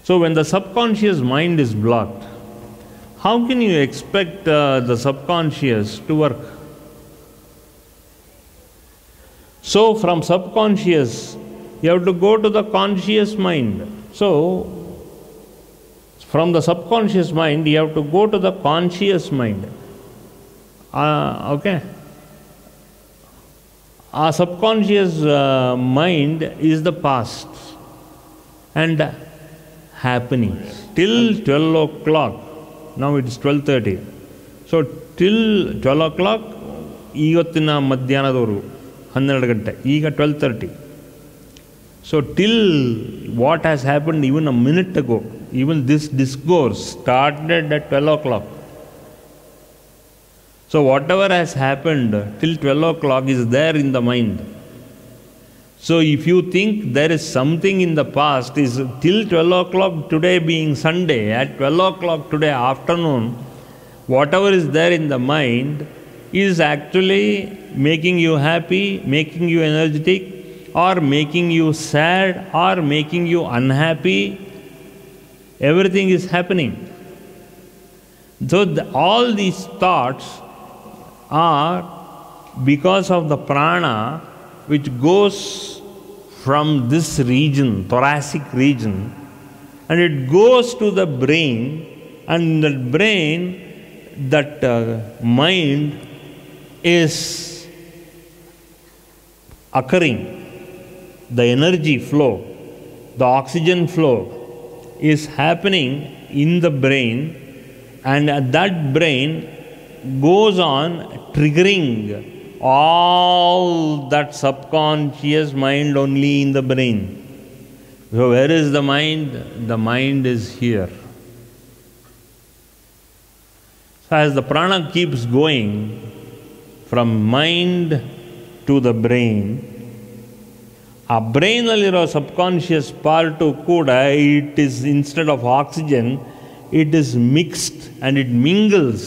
So when the subconscious mind is blocked, how can you expect the subconscious to work? So from subconscious, you have to go to the conscious mind. So from the subconscious mind, you have to go to the conscious mind. Okay? Our subconscious mind is the past and happenings. Till 12 o'clock, now it is 12:30. So till 12 o'clock, ಇವತ್ತಿನ ಮಧ್ಯಾಹ್ನದವರೆಗೂ 12 ಗಂಟೆ, ಈಗ 12:30. So till what has happened even a minute ago, even this discourse started at 12 o'clock. So whatever has happened till 12 o'clock is there in the mind. So if you think there is something in the past, is till 12 o'clock today being Sunday, at 12 o'clock today afternoon, whatever is there in the mind is actually making you happy, making you energetic, or making you sad, or making you unhappy. Everything is happening. So all these thoughts are because of the prana which goes from this region, thoracic region, and it goes to the brain, and in the brain, that mind is occurring. The energy flow, the oxygen flow is happening in the brain, and that brain goes on triggering all that subconscious mind only in the brain. So where is the mind? The mind is here. So as the prana keeps going from mind to the brain, ಆ ಬ್ರೈನಲ್ಲಿರೋ subconscious part ಕೂಡ it is instead of oxygen, it is mixed and it mingles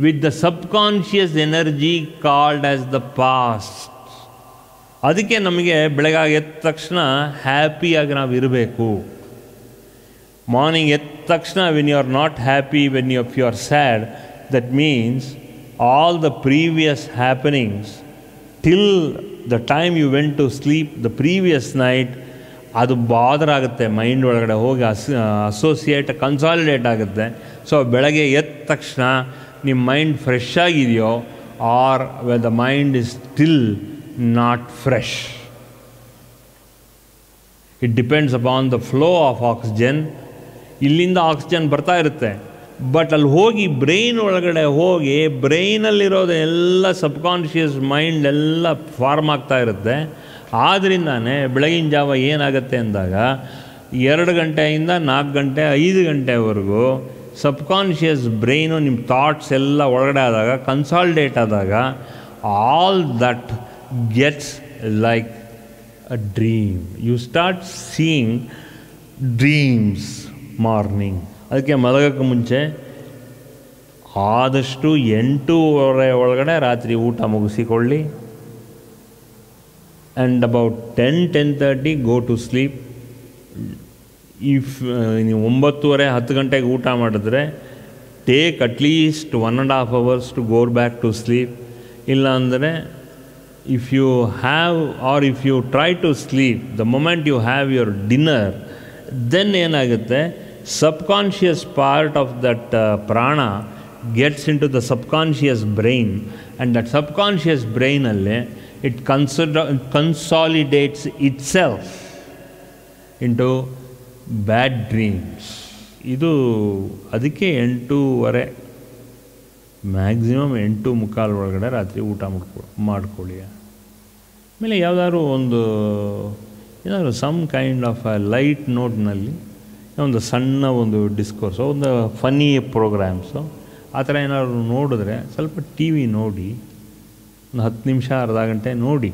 with the subconscious energy called as the past. ಅದಕ್ಕೆ ನಮಗೆ ಬೆಳಗಾಗಿ ಎದ್ದ ತಕ್ಷಣ ಹ್ಯಾಪಿಯಾಗಿ ನಾವು ಇರಬೇಕು. Morning ಎದ್ದ ತಕ್ಷಣ when you are not happy, when you are sad, that means all the previous happenings till the time you went to sleep the previous night, ಅದು ಬಾದರ್ ಆಗುತ್ತೆ, ಮೈಂಡ್ ಒಳಗಡೆ ಹೋಗಿ ಅಸೋಸಿಯೇಟ್ ಕನ್ಸಾಲಿಡೇಟ್ ಆಗುತ್ತೆ. ಸೊ ಬೆಳಗ್ಗೆ ಎದ್ದ ತಕ್ಷಣ ನಿಮ್ಮ ಮೈಂಡ್ ಫ್ರೆಶ್ ಆಗಿದೆಯೋ, or where the mind is still not fresh. It depends upon the flow of oxygen. ಇಲ್ಲಿಂದ ಆಕ್ಸಿಜನ್ ಬರ್ತಾ ಇರುತ್ತೆ, ಬಟ್ ಅಲ್ಲಿ ಹೋಗಿ ಬ್ರೈನ್ ಒಳಗಡೆ ಹೋಗಿ ಬ್ರೈನಲ್ಲಿರೋದು ಎಲ್ಲ ಸಬ್ಕಾನ್ಷಿಯಸ್ ಮೈಂಡ್ ಎಲ್ಲ ಫಾರ್ಮ್ ಆಗ್ತಾ ಇರುತ್ತೆ. ಆದ್ದರಿಂದಾನೆ ಬೆಳಗಿನ ಜಾವ ಏನಾಗುತ್ತೆ ಅಂದಾಗ 2 ಗಂಟೆಯಿಂದ 4 ಗಂಟೆ 5 ಗಂಟೆವರೆಗೂ ಸಬ್ಕಾನ್ಷಿಯಸ್ ಬ್ರೈನು ನಿಮ್ಮ ಥಾಟ್ಸ್ ಎಲ್ಲ ಒಳಗಡೆ ಆದಾಗ, ಕನ್ಸಾಲಿಡೇಟ್ ಆದಾಗ, all that gets like a dream. You start seeing dreams morning. ಅದಕ್ಕೆ ಮಲಗೋಕ್ಕೆ ಮುಂಚೆ ಆದಷ್ಟು 8:30 ಒಳಗಡೆ ರಾತ್ರಿ ಊಟ ಮುಗಿಸಿಕೊಳ್ಳಿ. And about 10-10:30 go to sleep. If ನೀವು 9:30-10 ಗಂಟೆಗೆ ಊಟ ಮಾಡಿದ್ರೆ take at least 1.5 hours to go back to sleep. ಇಲ್ಲ ಅಂದರೆ if you have or if you try to sleep the moment you have your dinner, then ಏನಾಗುತ್ತೆ, subconscious part of that prana gets into the subconscious brain, and that subconscious brain alle it consolidates itself into bad dreams. ಇದು ಅದಕ್ಕೆ 8:30 maximum 8:45 ಒಳಗಡೆ ರಾತ್ರಿ ಊಟ ಮಾಡ್ಕೊಳ್ಳಿ. ಆಮೇಲೆ ಯಾವುದಾದ್ರು ಏನಾದರೂ some kind of a light ನೋಟ್ನಲ್ಲಿ ಒಂದು ಸಣ್ಣ ಒಂದು ಡಿಸ್ಕೋರ್ಸು, ಒಂದು ಫನ್ನಿ ಪ್ರೋಗ್ರಾಮ್ಸು ಆ ಥರ ಏನಾದ್ರು ನೋಡಿದ್ರೆ ಸ್ವಲ್ಪ ಟಿ ವಿ ನೋಡಿ, ಒಂದು 10 ನಿಮಿಷ ಅರ್ಧ ಗಂಟೆ ನೋಡಿ,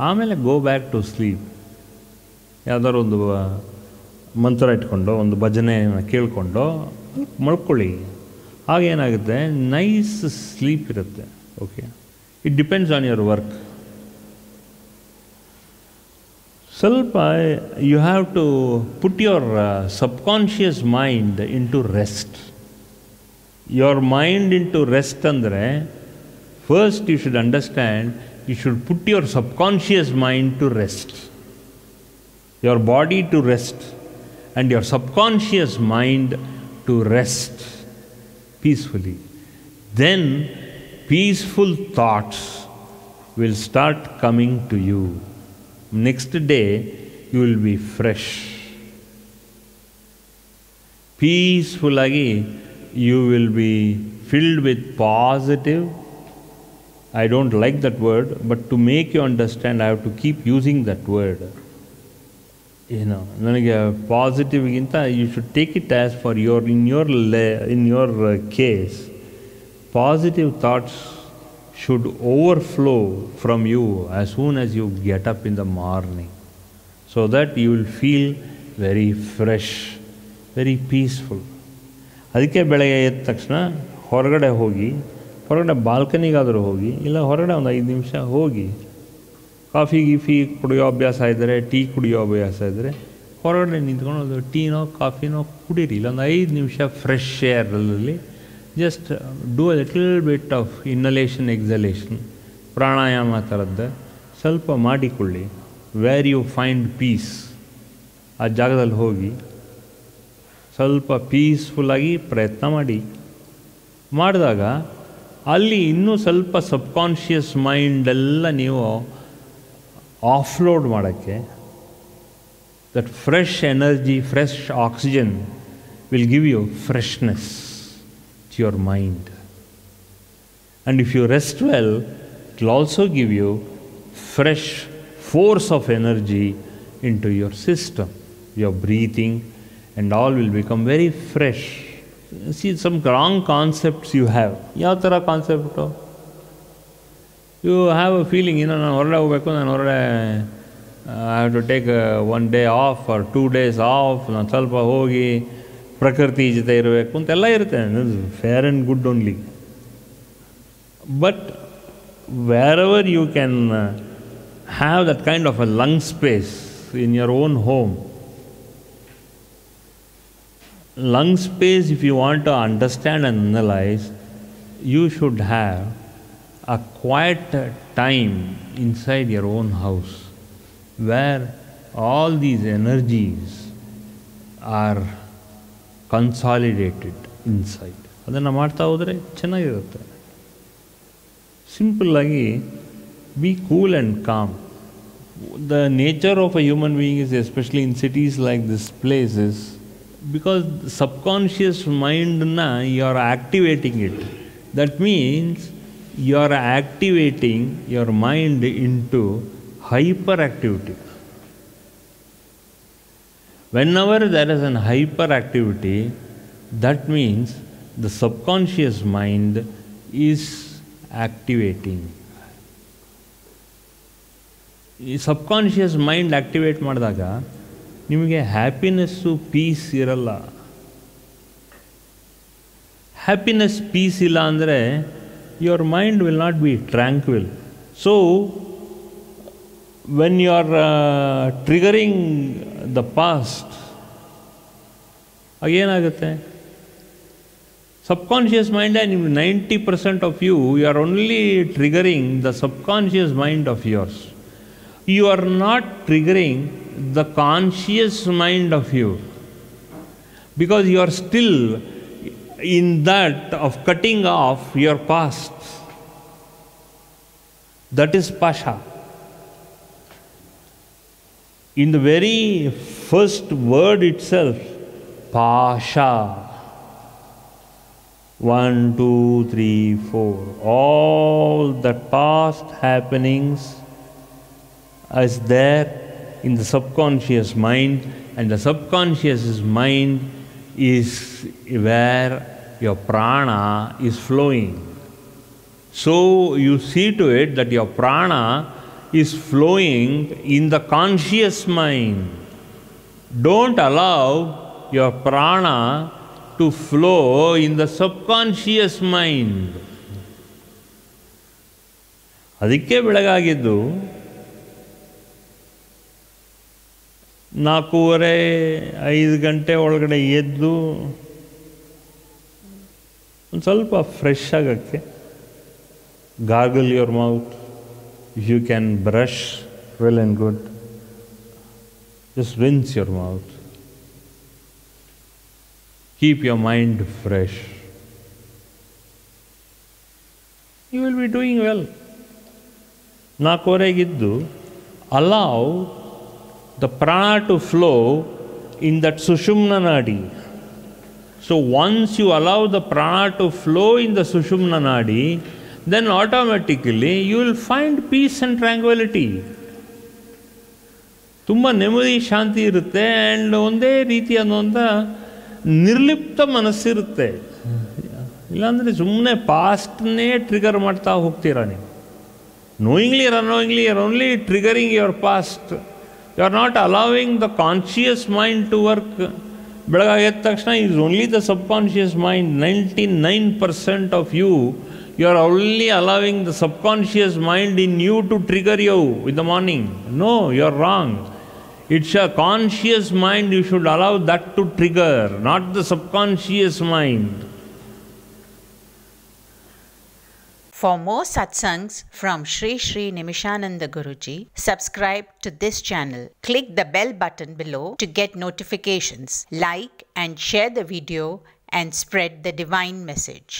ಆಮೇಲೆ ಗೋ ಬ್ಯಾಕ್ ಟು ಸ್ಲೀಪ್. ಯಾವುದಾದ್ರು ಒಂದು ಮಂತ್ರ ಇಟ್ಕೊಂಡು ಒಂದು ಭಜನೆ ಕೇಳಿಕೊಂಡು ಮಲ್ಕೊಳ್ಳಿ. ಆಗೇನಾಗುತ್ತೆ, ನೈಸ್ ಸ್ಲೀಪ್ ಇರುತ್ತೆ. Okay, it depends on your work. ಸ್ವಲ್ಪ you have to put your subconscious mind into rest. Your mind into rest ಅಂದರೆ first you should understand, you should put your subconscious mind to rest. Your body to rest and your subconscious mind to rest peacefully. Then peaceful thoughts will start coming to you. Next day you will be fresh. Peacefully you will be filled with positive. I don't like that word, but to make you understand I have to keep using that word. ನನಗೆ ಪಾಸಿಟಿವ್ಗಿಂತ you should take it as for your in your case, positive thoughts should overflow from you as soon as you get up in the morning, so that you will feel very fresh, very peaceful. ಅದಕ್ಕೆ ಬೆಳಗ್ಗೆ ಎದ್ದ ತಕ್ಷಣ ಹೊರಗಡೆ ಬಾಲ್ಕನಿಗಾದರೂ ಹೋಗಿ, ಇಲ್ಲ ಹೊರಗಡೆ ಒಂದು 5 ನಿಮಿಷ ಹೋಗಿ, ಕಾಫಿ ಕುಡಿಯೋ ಅಭ್ಯಾಸ ಇದ್ದರೆ, ಟೀ ಕುಡಿಯೋ ಅಭ್ಯಾಸ ಇದ್ದರೆ ಹೊರಗಡೆ ನಿಂತ್ಕೊಂಡು ಒಂದು ಟೀನೋ ಕಾಫಿನೋ ಕುಡೀರಿ. ಇಲ್ಲ ಒಂದು 5 ನಿಮಿಷ ಫ್ರೆಶ್ ಏರಲ್ಲಿ just do a little bit of inhalation exhalation, pranayama ಥರದ್ದು ಸ್ವಲ್ಪ ಮಾಡಿಕೊಳ್ಳಿ. ವೇರ್ ಯು ಫೈಂಡ್ ಪೀಸ್, ಆ ಜಾಗದಲ್ಲಿ ಹೋಗಿ ಸ್ವಲ್ಪ ಪೀಸ್ಫುಲ್ಲಾಗಿ ಪ್ರಯತ್ನ ಮಾಡಿದಾಗ ಅಲ್ಲಿ ಇನ್ನೂ ಸ್ವಲ್ಪ ಸಬ್ಕಾನ್ಷಿಯಸ್ ಮೈಂಡೆಲ್ಲ ನೀವು ಆಫ್ಲೋಡ್ ಮಾಡೋಕ್ಕೆ, that fresh energy, fresh oxygen will give you freshness to your mind. And if you rest well, it will also give you fresh force of energy into your system. Your breathing and all will become very fresh. See, some wrong concepts you have. ಯಾವ ಥರ concept? You have a feeling, ನಾನು ಹೊರಗಡೆ ಹೋಗಬೇಕು, ನಾನು ಹೊರಗಡೆ I have to take 1 day off or 2 days off, ನಾನು ಸ್ವಲ್ಪ ಹೋಗಿ ಪ್ರಕೃತಿ ಜೊತೆ ಇರಬೇಕು ಅಂತೆಲ್ಲ ಇರುತ್ತೆ. Fair and good only. But wherever you can have that kind of a lung space in your own home, lung space, if you want to understand and analyze, you should have a quiet time inside your own house where all these energies are consolidated inside. ಅದನ್ನು ಮಾಡ್ತಾ ಹೋದರೆ ಚೆನ್ನಾಗಿರುತ್ತೆ. ಸಿಂಪಲ್ಲಾಗಿ be cool and calm. The nature of a human being is, especially in cities like this place, is because the subconscious mind you are activating it. That means you are activating your mind into hyperactivity. Whenever there is an hyperactivity, that means the subconscious mind is activating. ಈ subconscious mind activate ಮಾಡಿದಾಗ ನಿಮಗೆ happiness, peace ಇರಲ್ಲ. Happiness, peace ಇಲ್ಲ ಅಂದರೆ your mind will not be tranquil. So when you are triggering the past, ಆಗೇನಾಗುತ್ತೆ, subconscious ಮೈಂಡೇ ನಿಮ್ಗೆ 90% of you are only triggering the subconscious mind of yours. You are not triggering the conscious mind of you, because you are still in that of cutting off your past. That is pasha. In the very first word itself, pasha, 1, 2, 3, 4, all the past happenings is there in the subconscious mind, and the subconscious mind is where your prana is flowing. So you see to it that your prana is flowing in the conscious mind. Don't allow your prana to flow in the subconscious mind. ಅದಕ್ಕೆ ಬೆಳಗಾಗಿದ್ದು 4:30 5 ಗಂಟೆ ಒಳಗಡೆ ಎದ್ದು ಒಂದು ಸ್ವಲ್ಪ fresh ಆಗೋಕ್ಕೆ, gargle your mouth. If you can brush, well and good. Just rinse your mouth. Keep your mind fresh. You will be doing well. 4:30 allow the prana to flow in that Sushumna Nadi. So once you allow the prana to flow in the Sushumna Nadi, then automatically you will find peace and tranquility. ತುಂಬ ನೆಮ್ಮದಿ ಶಾಂತಿ ಇರುತ್ತೆ. And ಒಂದೇ ರೀತಿಯಾದಂಥ ನಿರ್ಲಿಪ್ತ ಮನಸ್ಸಿರುತ್ತೆ. ಇಲ್ಲಾಂದರೆ ಸುಮ್ಮನೆ ಪಾಸ್ಟ್ನೇ trigger ಮಾಡ್ತಾ ಹೋಗ್ತೀರಾ ನೀವು. knowingly or unknowingly you are only triggering your past. You are not allowing the conscious mind to work. ಬೆಳಗ್ಗೆ ಎದ್ದ ತಕ್ಷಣ is only the subconscious mind. 99% of you are only allowing the subconscious mind in you to trigger you in the morning. No, you are wrong. It's a conscious mind, you should allow that to trigger, not the subconscious mind. For more satsangs from Sri Sri Nimishananda Guruji, subscribe to this channel. Click the bell button below to get notifications. Like and share the video and spread the divine message.